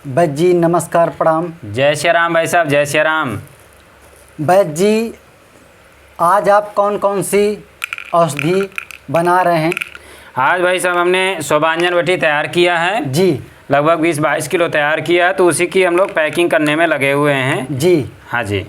वैद्य जी नमस्कार, प्रणाम। जय श्री राम भाई साहब, जय श्री राम। वैद्य जी, आज आप कौन कौन सी औषधि बना रहे हैं? आज भाई साहब हमने शोभांजन वटी तैयार किया है जी। लगभग 20-22 किलो तैयार किया है, तो उसी की हम लोग पैकिंग करने में लगे हुए हैं। जी हाँ जी।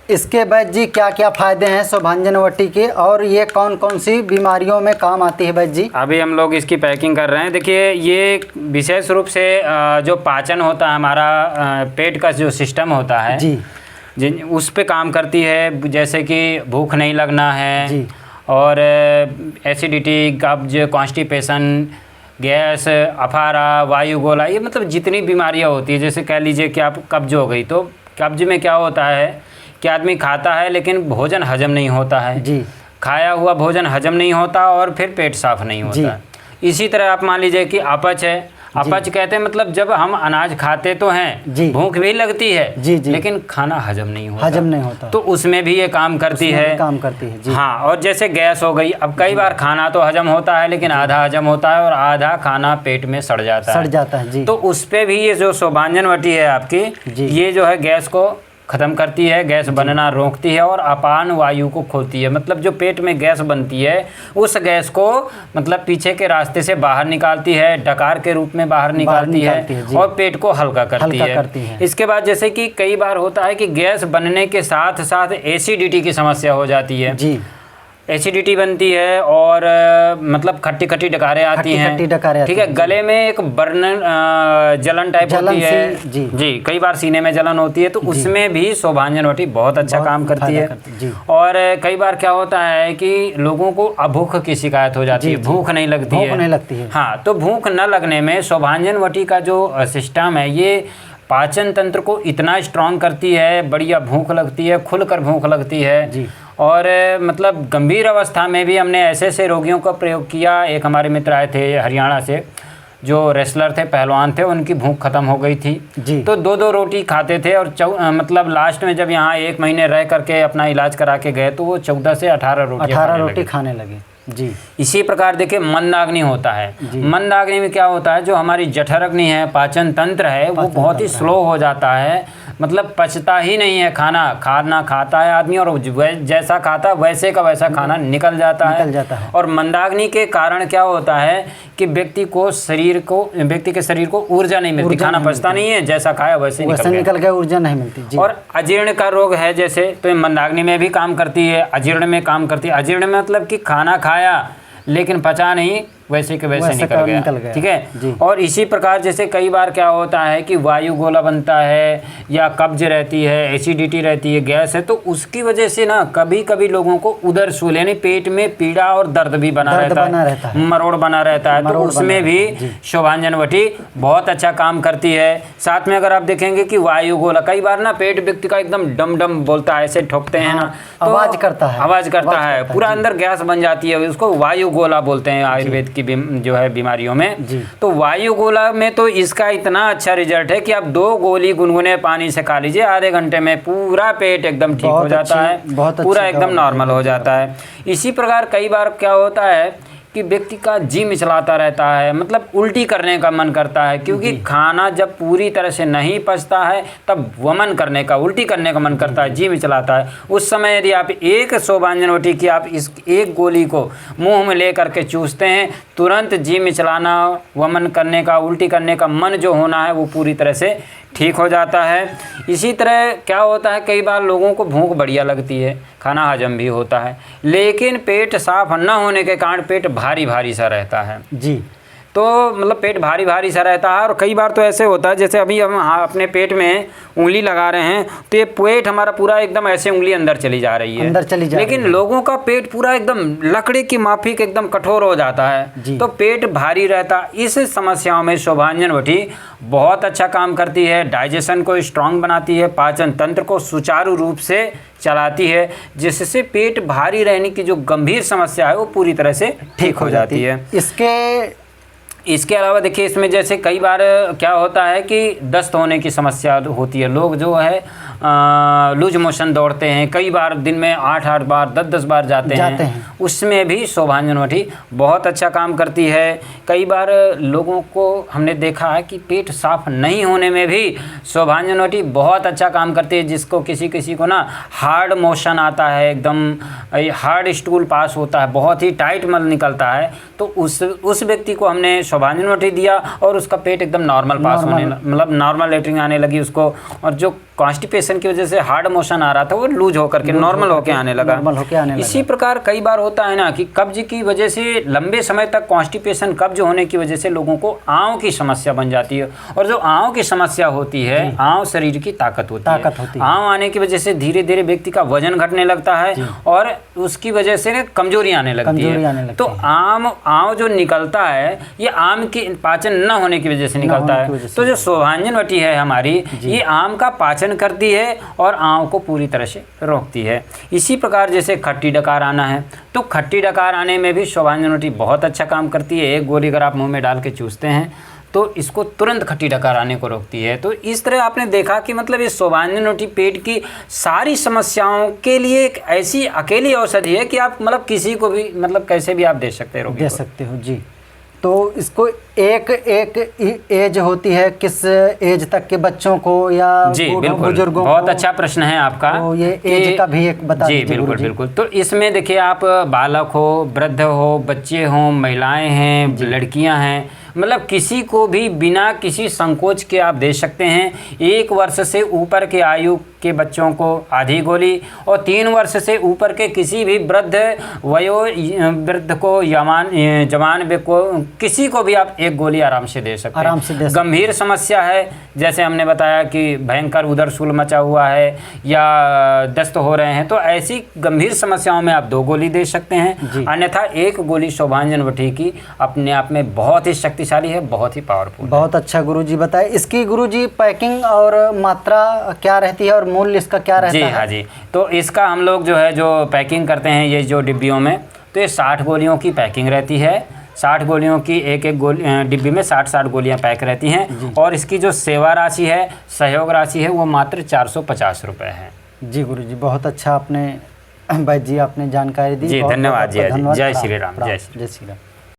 इसके वैद्य जी क्या क्या फ़ायदे हैं शोभांजन वटी के, और ये कौन कौन सी बीमारियों में काम आती है वैद्य जी? अभी हम लोग इसकी पैकिंग कर रहे हैं। देखिए, ये विशेष रूप से जो पाचन होता है हमारा, पेट का जो सिस्टम होता है जी, उस पे काम करती है। जैसे कि भूख नहीं लगना है जी, और एसिडिटी, कब्ज, कॉन्स्टिपेशन, गैस, अफारा, वायुगोला, ये मतलब जितनी बीमारियां होती है। जैसे कह लीजिए कि आप कब्ज हो गई, तो कब्ज में क्या होता है कि आदमी खाता है लेकिन भोजन हजम नहीं होता है जी, खाया हुआ भोजन हजम नहीं होता और फिर पेट साफ नहीं होता। इसी तरह आप मान लीजिए कि अपच है। अपच कहते हैं मतलब जब हम अनाज खाते तो हैं, भूख भी लगती है, लेकिन खाना हजम नहीं होता, तो उसमें भी ये काम करती है। जी। हाँ, और जैसे गैस हो गई, अब कई बार खाना तो हजम होता है लेकिन आधा हजम होता है और आधा खाना पेट में सड़ जाता है जी। तो उस पे भी ये जो शोभांजन वटी है आपकी, ये जो है गैस को ख़त्म करती है, गैस बनना रोकती है और अपान वायु को खोलती है। मतलब जो पेट में गैस बनती है उस गैस को मतलब पीछे के रास्ते से बाहर निकालती है, डकार के रूप में बाहर निकालती है और पेट को हल्का करती है। इसके बाद जैसे कि कई बार होता है कि गैस बनने के साथ साथ एसिडिटी की समस्या हो जाती है जी। एसिडिटी बनती है और मतलब खट्टी खट्टी डकारें आती हैं, ठीक है। गले में एक जलन टाइप होती है जी। कई बार सीने में जलन होती है, तो उसमें भी शोभांजन वटी बहुत अच्छा काम करती है। और कई बार क्या होता है कि लोगों को अभूख की शिकायत हो जाती है, भूख नहीं लगती है। हाँ, तो भूख न लगने में शोभांजन वटी का जो सिस्टम है, ये पाचन तंत्र को इतना स्ट्रांग करती है, बढ़िया भूख लगती है, खुलकर भूख लगती है जी। और मतलब गंभीर अवस्था में भी हमने ऐसे ऐसे रोगियों का प्रयोग किया। एक हमारे मित्र आए थे हरियाणा से, जो रेसलर थे, पहलवान थे, उनकी भूख खत्म हो गई थी जी। तो 2-2 रोटी खाते थे और मतलब लास्ट में जब यहाँ 1 महीने रह करके अपना इलाज करा के गए तो वो 14 से 18 रोटी खाने लगे जी। इसी प्रकार देखिए मंदाग्नि होता है। मंदाग्नि में क्या होता है, जो हमारी जठराग्नि है, पाचन तंत्र है, वो बहुत ही स्लो हो जाता है। मतलब पचता ही नहीं है खाना खाता है आदमी और जैसा खाता वैसे का वैसा खाना निकल जाता है। और मंदाग्नि के कारण क्या होता है कि व्यक्ति के शरीर को ऊर्जा नहीं मिलती, खाना पचता नहीं है, जैसा खाया वैसे निकल गया, ऊर्जा नहीं मिलती जी। और अजीर्ण का रोग है जैसे, तो मंदाग्नि में भी काम करती है, अजीर्ण में काम करती है। अजीर्ण में मतलब कि खाना खाया लेकिन पचा नहीं, वैसे के वैसे निकल गया, ठीक है। और इसी प्रकार जैसे कई बार क्या होता है कि वायु गोला बनता है या कब्ज रहती है, एसिडिटी रहती है, गैस है, तो उसकी वजह से ना कभी कभी लोगों को उदर शूल यानी पेट में पीड़ा और दर्द भी बना रहता है, मरोड़ बना रहता है। तो उसमें भी शोभांजन वटी बहुत अच्छा काम करती है। साथ में अगर आप देखेंगे कि वायु गोला, कई बार ना पेट व्यक्ति का एकदम डम डम बोलता है, ऐसे ठोकते हैं ना, तो आवाज करता है, पूरा अंदर गैस बन जाती है, उसको वायु गोला बोलते हैं आयुर्वेद की जो है बीमारियों में। तो वायु गोला में तो इसका इतना अच्छा रिजल्ट है कि आप 2 गोली गुनगुने पानी से खा लीजिए, आधे घंटे में पूरा पेट एकदम ठीक हो जाता है, पूरा एकदम नॉर्मल हो जाता है। इसी प्रकार कई बार क्या होता है कि व्यक्ति का जी मिचलाता रहता है, मतलब उल्टी करने का मन करता है, क्योंकि खाना जब पूरी तरह से नहीं पचता है तब वमन करने का, उल्टी करने का मन करता है, जी मिचलाता है। उस समय यदि आप एक शोभांजन वटी की आप इस एक गोली को मुंह में ले करके चूसते हैं, तुरंत जी मिचलाना, वमन करने का, उल्टी करने का मन जो होना है वो पूरी तरह से ठीक हो जाता है। इसी तरह क्या होता है, कई बार लोगों को भूख बढ़िया लगती है, खाना हजम भी होता है, लेकिन पेट साफ न होने के कारण पेट भारी भारी सा रहता है जी। तो मतलब पेट भारी भारी सा रहता है। और कई बार तो ऐसे होता है जैसे अभी हम अपने पेट में उंगली लगा रहे हैं तो ये पेट हमारा पूरा एकदम ऐसे उंगली अंदर चली जा रही है, लेकिन लोगों का पेट पूरा एकदम लकड़ी की माफिक एकदम कठोर हो जाता है, तो पेट भारी रहता। इस समस्याओं में शोभांजन वटी बहुत अच्छा काम करती है, डाइजेशन को स्ट्रांग बनाती है, पाचन तंत्र को सुचारू रूप से चलाती है, जिससे पेट भारी रहने की जो गंभीर समस्या है वो पूरी तरह से ठीक हो जाती है। इसके अलावा देखिए, इसमें जैसे कई बार क्या होता है कि दस्त होने की समस्या होती है। लोग जो है लूज मोशन दौड़ते हैं, कई बार दिन में 8-8 बार 10-10 बार जाते हैं, उसमें भी शोभांजन वटी बहुत अच्छा काम करती है। कई बार लोगों को हमने देखा है कि पेट साफ नहीं होने में भी शोभांजन वटी बहुत अच्छा काम करती है। जिसको किसी को ना हार्ड मोशन आता है, एकदम हार्ड स्टूल पास होता है, बहुत ही टाइट मल निकलता है, तो उस व्यक्ति को हमने शोभांजन वटी दिया और उसका पेट एकदम नॉर्मल पास होने, मतलब नॉर्मल लेटरिन आने लगी उसको, और जो कॉन्स्टिपेशन की वजह से हार्ड मोशन आ रहा था वो लूज होकर के नॉर्मल होके आने लगा। इसी प्रकार कई बार होता है ना कि कब्ज की वजह से लंबे समय तक कॉन्स्टिपेशन, कब्ज होने की वजह से लोगों को आंव की समस्या बन जाती है, और जो आंव की समस्या होती है, आंव शरीर की ताकत होती है। आंव आने की वजह से धीरे धीरे व्यक्ति का वजन घटने लगता है और उसकी वजह से कमजोरी आने लगती है। तो आंव जो निकलता है ये आम की पाचन न होने की वजह से निकलता है। तो जो शोभांजन वटी है हमारी, ये आम का पाचन करती है और आंव को पूरी तरह से रोकती है। इसी प्रकार जैसे खट्टी डकार आना है, तो खट्टी डकार आने में भी शोभांजन वटी बहुत अच्छा काम करती है। एक गोली अगर आप मुंह में डाल के चूसते हैं तो इसको तुरंत खट्टी डकार आने को रोकती है। तो इस तरह आपने देखा कि मतलब ये शोभांजन वटी पेट की सारी समस्याओं के लिए एक ऐसी अकेली औषधि है कि आप मतलब किसी को भी मतलब कैसे भी आप दे सकते हैं, दे सकते हो जी। तो इसको एक एज होती है, किस एज तक के बच्चों को या बुजुर्गों को? बहुत अच्छा प्रश्न है आपका। तो ये एज का भी एक बता दीजिए। बिल्कुल बिल्कुल। तो इसमें देखिए, आप बालक हो, वृद्ध हो, बच्चे हो, महिलाएं हैं, लड़कियां हैं, मतलब किसी को भी बिना किसी संकोच के आप दे सकते हैं। 1 वर्ष से ऊपर के आयु के बच्चों को आधी गोली, और 3 वर्ष से ऊपर के किसी भी वृद्ध को, जवान को, किसी को भी आप 1 गोली आराम से दे सकते हैं। गंभीर समस्या है, जैसे हमने बताया कि भयंकर उदरशूल मचा हुआ है या दस्त हो रहे हैं, तो ऐसी गंभीर समस्याओं में आप 2 गोली दे सकते हैं। अन्यथा 1 गोली शोभांजन वटी की अपने आप में बहुत ही शक्तिशाली है, बहुत ही पावरफुल। बहुत अच्छा गुरुजी बताए। इसकी गुरुजी पैकिंग और मात्रा क्या रहती है और मूल्य इसका क्या रहता है? जी हाँ जी। तो इसका हम लोग जो है जो पैकिंग करते हैं ये जो डिब्बियों में, तो ये 60 गोलियों की पैकिंग रहती है। 60 गोलियों की एक गोली डिब्बी में 60 गोलियां पैक रहती हैं, और इसकी जो सेवा राशि है, सहयोग राशि है, वो मात्र 450 रुपये है। जी गुरुजी, बहुत अच्छा आपने वैद्य जी आपने जानकारी दी। जी धन्यवाद जी। जय श्री राम। जय श्री राम।